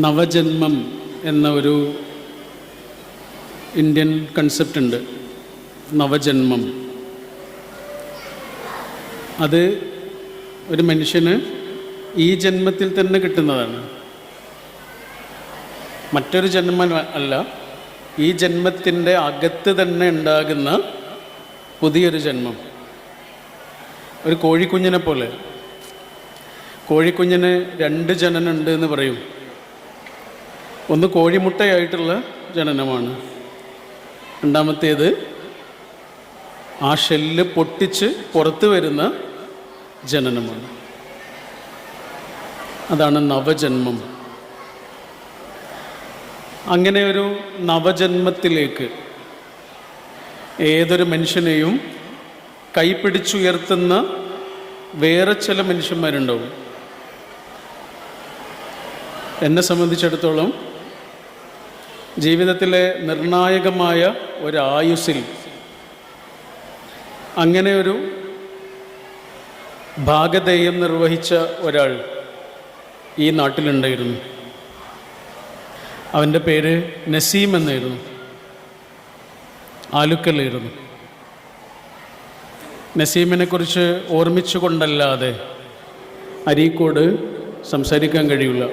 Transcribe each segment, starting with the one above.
നവജന്മം എന്ന ഒരു Indian concept ഉണ്ട്. നവജന്മം അത് ഒരു മനുഷ്യന് ഈ ജന്മത്തിൽ തന്നെ കിട്ടുന്നതാണ്. മറ്റൊരു ജന്മം അല്ല, ഈ ജന്മത്തിൻ്റെ അകത്ത് തന്നെ ഉണ്ടാകുന്ന പുതിയൊരു ജന്മം. ഒരു കോഴിക്കുഞ്ഞിനെ പോലെ. കോഴിക്കുഞ്ഞിന് 2 ജനനമുണ്ട് എന്ന് പറയും. ഒന്ന് കോഴിമുട്ടയായിട്ടുള്ള ജനനമാണ്, രണ്ടാമത്തേത് ആ ഷെല്ല് പൊട്ടിച്ച് പുറത്ത് വരുന്ന ജനനമാണ്. അതാണ് നവജന്മം. അങ്ങനെ ഒരു നവജന്മത്തിലേക്ക് ഏതൊരു മനുഷ്യനെയും കൈപിടിച്ചുയർത്തുന്ന വേറെ ചില മനുഷ്യന്മാരുണ്ടാവും. എന്നെ സംബന്ധിച്ചിടത്തോളം ജീവിതത്തിലെ നിർണായകമായ ഒരായുസ്സിൽ അങ്ങനെ ഒരു ഭാഗധേയം നിർവഹിച്ച ഒരാൾ ഈ നാട്ടിലുണ്ടായിരുന്നു. അവൻ്റെ പേര് നസീം എന്നായിരുന്നു. ആലുക്കലായിരുന്നു. നസീമിനെക്കുറിച്ച് ഓർമ്മിച്ചു കൊണ്ടല്ലാതെ അരീക്കോട് സംസാരിക്കാൻ കഴിയില്ല.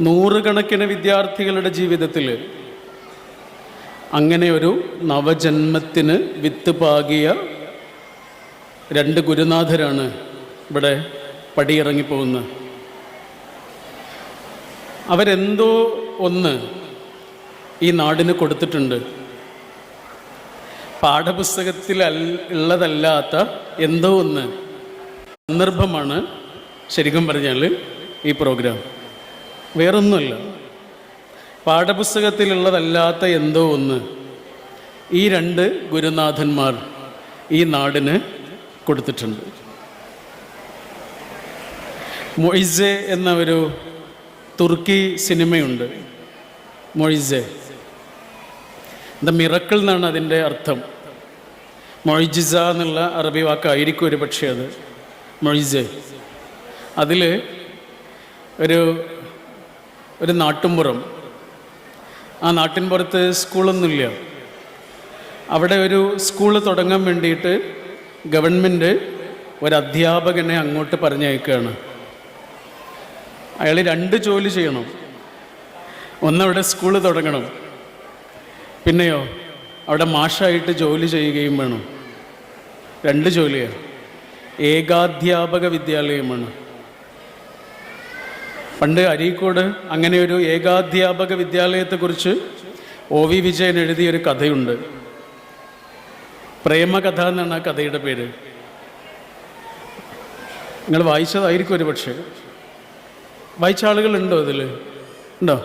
100 കണക്കിന് വിദ്യാർത്ഥികളുടെ ജീവിതത്തിൽ അങ്ങനെ ഒരു നവജന്മത്തിന് വിത്ത് പാകിയ 2 ഗുരുനാഥരാണ് ഇവിടെ പടിയിറങ്ങിപ്പോകുന്നത്. അവരെന്തോ ഒന്ന് ഈ നാടിന് കൊടുത്തിട്ടുണ്ട്. പാഠപുസ്തകത്തിൽ ഉള്ളതല്ലാത്ത എന്തോ ഒന്ന് സന്ദർഭമാണ് ശരിക്കും പറഞ്ഞാൽ ഈ പ്രോഗ്രാം. വേറൊന്നുമല്ല, പാഠപുസ്തകത്തിലുള്ളതല്ലാത്ത എന്തോ ഒന്ന് ഈ 2 ഗുരുനാഥന്മാർ ഈ നാടിന് കൊടുത്തിട്ടുണ്ട്. മൊയ്സെ എന്ന ഒരു തുർക്കി സിനിമയുണ്ട്. മൊയ്സെ, ദ മിറക്കിൾ എന്നാണ് അതിൻ്റെ അർത്ഥം. മൊയ്ജിസ എന്നുള്ള അറബി വാക്കായിരിക്കും ഒരു പക്ഷേ അത്. മൊയ്സെ, അതിൽ ഒരു നാട്ടുമ്പുറം, ആ നാട്ടിൻപുറത്ത് സ്കൂളൊന്നുമില്ല. അവിടെ ഒരു സ്കൂൾ തുടങ്ങാൻ വേണ്ടിയിട്ട് ഗവൺമെൻറ് ഒരധ്യാപകനെ അങ്ങോട്ട് പറഞ്ഞയക്കുകയാണ്. അയാൾ 2 ജോലി ചെയ്യണം. ഒന്നവിടെ സ്കൂൾ തുടങ്ങണം, പിന്നെയോ അവിടെ മാഷായിട്ട് ജോലി ചെയ്യുകയും വേണം. 2 ജോലിയാണ്. ഏകാധ്യാപക വിദ്യാലയമാണ്. പണ്ട് അരീക്കോട് അങ്ങനെ ഒരു ഏകാധ്യാപക വിദ്യാലയത്തെക്കുറിച്ച് OV വിജയൻ എഴുതിയൊരു കഥയുണ്ട്. പ്രേമകഥ എന്നാണ് ആ കഥയുടെ പേര്. നിങ്ങൾ വായിച്ചതായിരിക്കും ഒരു പക്ഷേ. വായിച്ച ആളുകളുണ്ടോ അതിൽ? ഉണ്ടോ?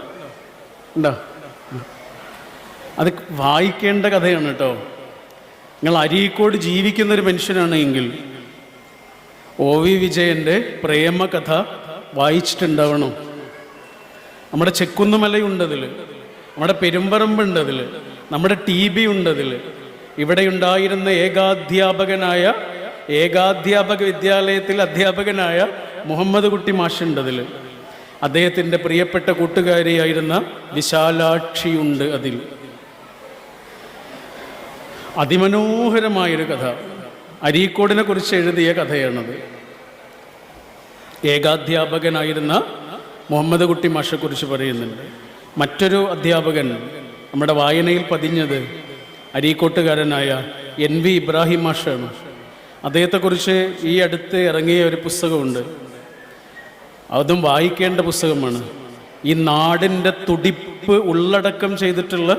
അത് വായിക്കേണ്ട കഥയാണ് കേട്ടോ. നിങ്ങൾ അരീക്കോട് ജീവിക്കുന്നൊരു മനുഷ്യനാണ് എങ്കിൽ OV വിജയൻ്റെ പ്രേമകഥ വായിച്ചിട്ടുണ്ടാവണം. നമ്മുടെ ചെക്കുന്നുമലയുണ്ടതിൽ, നമ്മുടെ പെരുമ്പറമ്പുണ്ടതിൽ, നമ്മുടെ TB ഉണ്ടതിൽ. ഇവിടെ ഉണ്ടായിരുന്ന ഏകാധ്യാപക വിദ്യാലയത്തിൽ അധ്യാപകനായ മുഹമ്മദ് കുട്ടി മാഷുണ്ടതിൽ. അദ്ദേഹത്തിൻ്റെ പ്രിയപ്പെട്ട കൂട്ടുകാരിയായിരുന്ന വിശാലാക്ഷിയുണ്ട് അതിൽ. അതിമനോഹരമായൊരു കഥ, അരീക്കോടിനെ കുറിച്ച് എഴുതിയ കഥയാണത്. ഏകാധ്യാപകനായിരുന്ന മുഹമ്മദ് കുട്ടി മാഷെക്കുറിച്ച് പറയുന്നുണ്ട്. മറ്റൊരു അധ്യാപകൻ നമ്മുടെ വായനയിൽ പതിഞ്ഞത് അരീക്കോട്ടുകാരനായ NV ഇബ്രാഹിം മാഷാണ്. അദ്ദേഹത്തെക്കുറിച്ച് ഈ അടുത്ത് ഇറങ്ങിയ ഒരു പുസ്തകമുണ്ട്. അതും വായിക്കേണ്ട പുസ്തകമാണ്. ഈ നാടിൻ്റെ തുടിപ്പ് ഉള്ളടക്കം ചെയ്തിട്ടുള്ള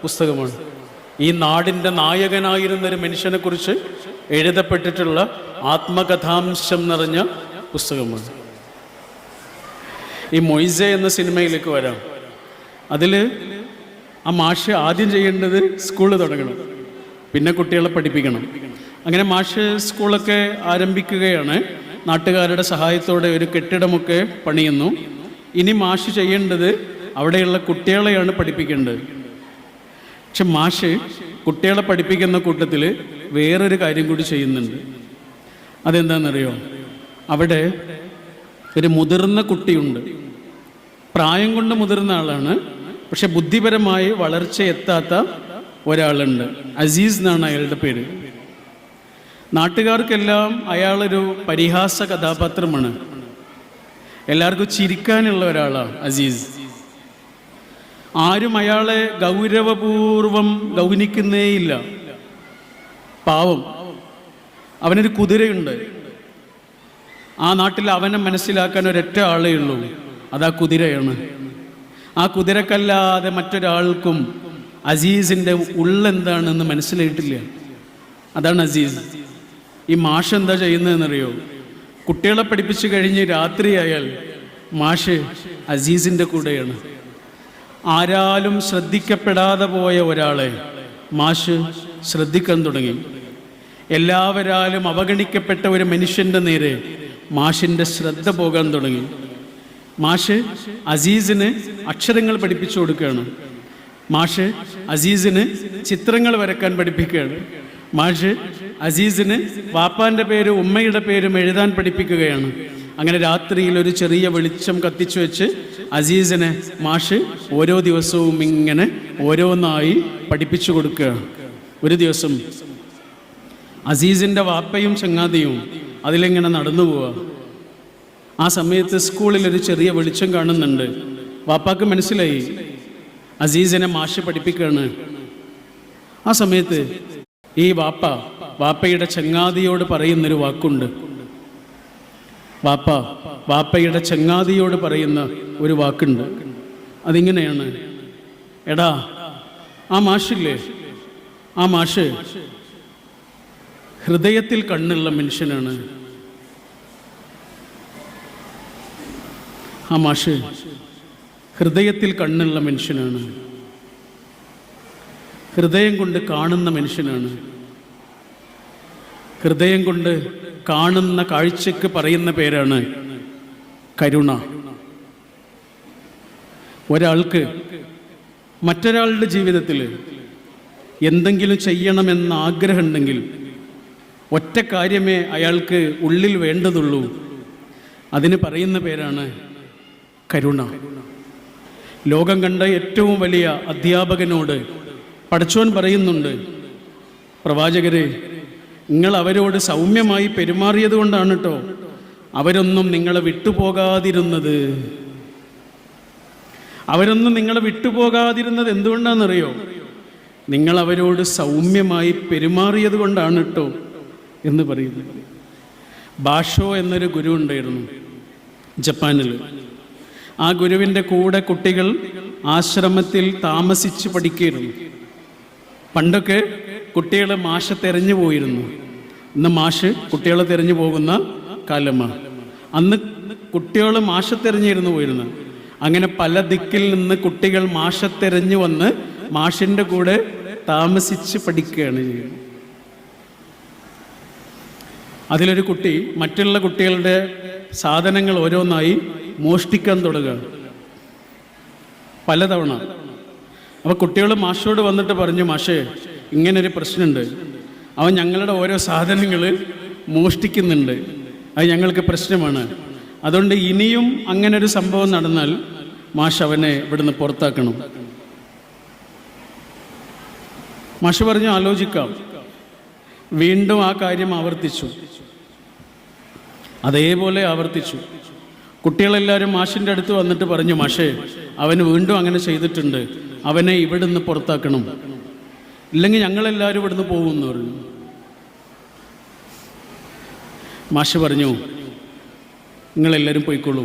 പുസ്തകമാണ്. ഈ നാടിൻ്റെ നായകനായിരുന്നൊരു മനുഷ്യനെക്കുറിച്ച് എഴുതപ്പെട്ടിട്ടുള്ള ആത്മകഥാംശം നിറഞ്ഞ പുസ്തകമാണ്. ഈ മൊയ്സെ എന്ന സിനിമയിലേക്ക് വരാം. അതിൽ ആ മാഷ് ആദ്യം ചെയ്യേണ്ടത് സ്കൂൾ തുടങ്ങണം, പിന്നെ കുട്ടികളെ പഠിപ്പിക്കണം. അങ്ങനെ മാഷ് സ്കൂളൊക്കെ ആരംഭിക്കുകയാണ്. നാട്ടുകാരുടെ സഹായത്തോടെ ഒരു കെട്ടിടമൊക്കെ പണിയുന്നു. ഇനി മാഷ് ചെയ്യേണ്ടത് അവിടെയുള്ള കുട്ടികളെയാണ് പഠിപ്പിക്കേണ്ടത്. പക്ഷെ മാഷ് കുട്ടികളെ പഠിപ്പിക്കുന്ന കൂട്ടത്തിൽ വേറൊരു കാര്യം കൂടി ചെയ്യുന്നുണ്ട്. അതെന്താണെന്നറിയോ? അവിടെ ഒരു മുതിർന്ന കുട്ടിയുണ്ട്. പ്രായം കൊണ്ട് മുതിർന്ന ആളാണ്, പക്ഷെ ബുദ്ധിപരമായി വളർച്ച എത്താത്ത ഒരാളുണ്ട്. അസീസ് എന്നാണ് അയാളുടെ പേര്. നാട്ടുകാർക്കെല്ലാം അയാളൊരു പരിഹാസ കഥാപാത്രമാണ്. എല്ലാവർക്കും ചിരിക്കാനുള്ള ഒരാളാണ് അസീസ്. ആരും അയാളെ ഗൗരവപൂർവം ഗൗനിക്കുന്നേയില്ല. പാവം. അവനൊരു കുതിരയുണ്ട്. ആ നാട്ടിൽ അവനെ മനസ്സിലാക്കാൻ ഒരൊറ്റ ആളേ ഉള്ളൂ, അതാ കുതിരയാണ്. ആ കുതിരക്കല്ലാതെ മറ്റൊരാൾക്കും അസീസിൻ്റെ ഉള്ളെന്താണെന്ന് മനസ്സിലായിട്ടില്ല. അതാണ് അസീസ്. ഈ മാഷ് എന്താ ചെയ്യുന്നതെന്നറിയോ? കുട്ടികളെ പഠിപ്പിച്ചു കഴിഞ്ഞ് രാത്രിയായാൽ മാഷ് അസീസിൻ്റെ കൂടെയാണ്. ആരാലും ശ്രദ്ധിക്കപ്പെടാതെ പോയ ഒരാളെ മാഷ് ശ്രദ്ധിക്കാൻ തുടങ്ങി. എല്ലാവരാലും അവഗണിക്കപ്പെട്ട ഒരു മനുഷ്യൻ്റെ നേരെ മാഷിൻ്റെ ശ്രദ്ധ പോകാൻ തുടങ്ങി. മാഷ് അസീസിന് അക്ഷരങ്ങൾ പഠിപ്പിച്ചു കൊടുക്കുകയാണ്. മാഷ് അസീസിന് ചിത്രങ്ങൾ വരക്കാൻ പഠിപ്പിക്കുകയാണ്. മാഷ് അസീസിന് വാപ്പാൻ്റെ പേരും ഉമ്മയുടെ പേരും എഴുതാൻ പഠിപ്പിക്കുകയാണ്. അങ്ങനെ രാത്രിയിൽ ഒരു ചെറിയ വെളിച്ചം കത്തിച്ചു വെച്ച് അസീസിനെ മാഷ് ഓരോ ദിവസവും ഇങ്ങനെ ഓരോന്നായി പഠിപ്പിച്ചു കൊടുക്കുകയാണ്. ഒരു ദിവസം അസീസിൻ്റെ വാപ്പയും ചങ്ങാതിയും അതിലിങ്ങനെ നടന്നു പോവുക. ആ സമയത്ത് സ്കൂളിൽ ഒരു ചെറിയ വെളിച്ചം കാണുന്നുണ്ട്. വാപ്പാക്ക് മനസ്സിലായി അസീസിനെ മാഷ് പഠിപ്പിക്കുകയാണ്. ആ സമയത്ത് ഈ വാപ്പയുടെ ചങ്ങാതിയോട് പറയുന്നൊരു വാക്കുണ്ട്. വാപ്പയുടെ ചങ്ങാതിയോട് പറയുന്ന ഒരു വാക്കുണ്ട്. അതിങ്ങനെയാണ്: എടാ, ആ മാഷില്ലേ, ആ മാഷ് ഹൃദയത്തിൽ കണ്ണുള്ള മനുഷ്യനാണ്. ആ മാഷ് ഹൃദയത്തിൽ കണ്ണുള്ള മനുഷ്യനാണ്. ഹൃദയം കൊണ്ട് കാണുന്ന മനുഷ്യനാണ്. ഹൃദയം കൊണ്ട് കാണുന്ന കാഴ്ചയ്ക്ക് പറയുന്ന പേരാണ് കരുണ. ഒരാൾക്ക് മറ്റൊരാളുടെ ജീവിതത്തിൽ എന്തെങ്കിലും ചെയ്യണമെന്ന ആഗ്രഹമുണ്ടെങ്കിൽ ഒറ്റ കാര്യമേ അയാൾക്ക് ഉള്ളിൽ വേണ്ടതുള്ളൂ. അതിന് പറയുന്ന പേരാണ് കരുണ. ലോകം കണ്ട ഏറ്റവും വലിയ അധ്യാപകനോട് പടച്ചോൻ പറയുന്നുണ്ട്: പ്രവാചകരെ, നിങ്ങൾ അവരോട് സൗമ്യമായി പെരുമാറിയത് കൊണ്ടാണ് കേട്ടോ അവരൊന്നും നിങ്ങളെ വിട്ടുപോകാതിരുന്നത്. അവരൊന്നും നിങ്ങളെ വിട്ടുപോകാതിരുന്നത് എന്തുകൊണ്ടാണെന്നറിയോ? നിങ്ങൾ അവരോട് സൗമ്യമായി പെരുമാറിയത് കൊണ്ടാണ് കേട്ടോ എന്ന് പറയുന്നു. ബാഷോ എന്നൊരു ഗുരു ഉണ്ടായിരുന്നു ജപ്പാനിൽ. ആ ഗുരുവിൻ്റെ കൂടെ കുട്ടികൾ ആശ്രമത്തിൽ താമസിച്ച് പഠിക്കുകയായിരുന്നു. പണ്ടൊക്കെ കുട്ടികളെ മാഷ് തെരഞ്ഞു പോയിരുന്നു. ഇന്ന് മാഷ് കുട്ടികളെ തെരഞ്ഞു പോകുന്ന കാലമാണ്. അന്ന് കുട്ടികൾ മാഷെ തെരഞ്ഞിരുന്നു പോയിരുന്നു. അങ്ങനെ പല ദിക്കിൽ നിന്ന് കുട്ടികൾ മാഷെ തെരഞ്ഞു വന്ന് മാഷിൻ്റെ കൂടെ താമസിച്ച് പഠിക്കുകയാണ് ചെയ്യുന്നത്. അതിലൊരു കുട്ടി മറ്റുള്ള കുട്ടികളുടെ സാധനങ്ങൾ ഓരോന്നായി മോഷ്ടിക്കാൻ തുടങ്ങുകയാണ് പലതവണ. അപ്പോൾ കുട്ടികൾ മാഷോട് വന്നിട്ട് പറഞ്ഞു: മാഷേ, ഇങ്ങനൊരു പ്രശ്നമുണ്ട്, അവൻ ഞങ്ങളുടെ ഓരോ സാധനങ്ങൾ മോഷ്ടിക്കുന്നുണ്ട്, അത് ഞങ്ങൾക്ക് പ്രശ്നമാണ്. അതുകൊണ്ട് ഇനിയും അങ്ങനൊരു സംഭവം നടന്നാൽ മാഷ് അവനെ ഇവിടുന്ന് പുറത്താക്കണം. മാഷ് പറഞ്ഞു: ആലോചിക്കാം. വീണ്ടും ആ കാര്യം ആവർത്തിച്ചു. അതേപോലെ ആവർത്തിച്ചു. കുട്ടികളെല്ലാവരും മാഷിൻ്റെ അടുത്ത് വന്നിട്ട് പറഞ്ഞു: മാഷേ, അവന് വീണ്ടും അങ്ങനെ ചെയ്തിട്ടുണ്ട്, അവനെ ഇവിടുന്ന് പുറത്താക്കണം, ഇല്ലെങ്കിൽ ഞങ്ങളെല്ലാവരും ഇവിടുന്ന് പോകുമെന്ന് പറഞ്ഞു. മാഷ് പറഞ്ഞു: നിങ്ങളെല്ലാവരും പോയിക്കോളൂ.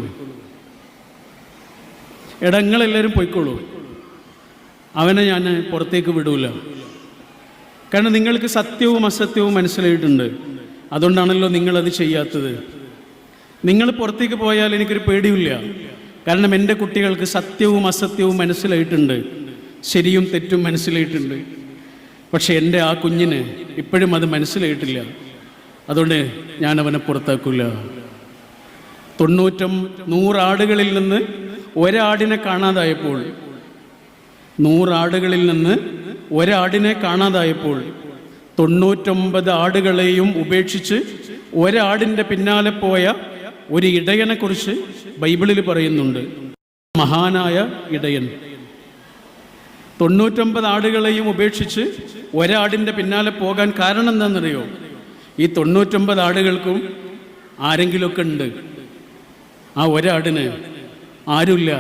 എടാ, നിങ്ങളെല്ലാവരും പോയിക്കോളൂ, അവനെ ഞാൻ പുറത്തേക്ക് വിടൂല. കാരണം നിങ്ങൾക്ക് സത്യവും അസത്യവും മനസ്സിലായിട്ടുണ്ട്, അതുകൊണ്ടാണല്ലോ നിങ്ങളത് ചെയ്യാത്തത്. നിങ്ങൾ പുറത്തേക്ക് പോയാൽ എനിക്കൊരു പേടിയില്ല. കാരണം എൻ്റെ കുട്ടികൾക്ക് സത്യവും അസത്യവും മനസ്സിലായിട്ടുണ്ട്, ശരിയും തെറ്റും മനസ്സിലായിട്ടുണ്ട്. പക്ഷെ എൻ്റെ ആ കുഞ്ഞിന് ഇപ്പോഴും അത് മനസ്സിലായിട്ടില്ല. അതുകൊണ്ട് ഞാൻ അവനെ പുറത്താക്കില്ല. 100 ആടുകളിൽ നിന്ന് ഒരാടിനെ കാണാതായപ്പോൾ 100 ആടുകളിൽ നിന്ന് ഒരാടിനെ കാണാതായപ്പോൾ 99 ആടുകളെയും ഉപേക്ഷിച്ച് ഒരാടിൻ്റെ പിന്നാലെ പോയ ഒരു ഇടയനെക്കുറിച്ച് ബൈബിളിൽ പറയുന്നുണ്ട്. മഹാനായ ഇടയൻ 99 ആടുകളെയും ഉപേക്ഷിച്ച് ഒരാടിൻ്റെ പിന്നാലെ പോകാൻ കാരണം എന്താണെന്നറിയോ? ഈ 99 ആടുകൾക്കും ആരെങ്കിലുമൊക്കെ ഉണ്ട്, ആ ഒരാടിന് ആരുമില്ല.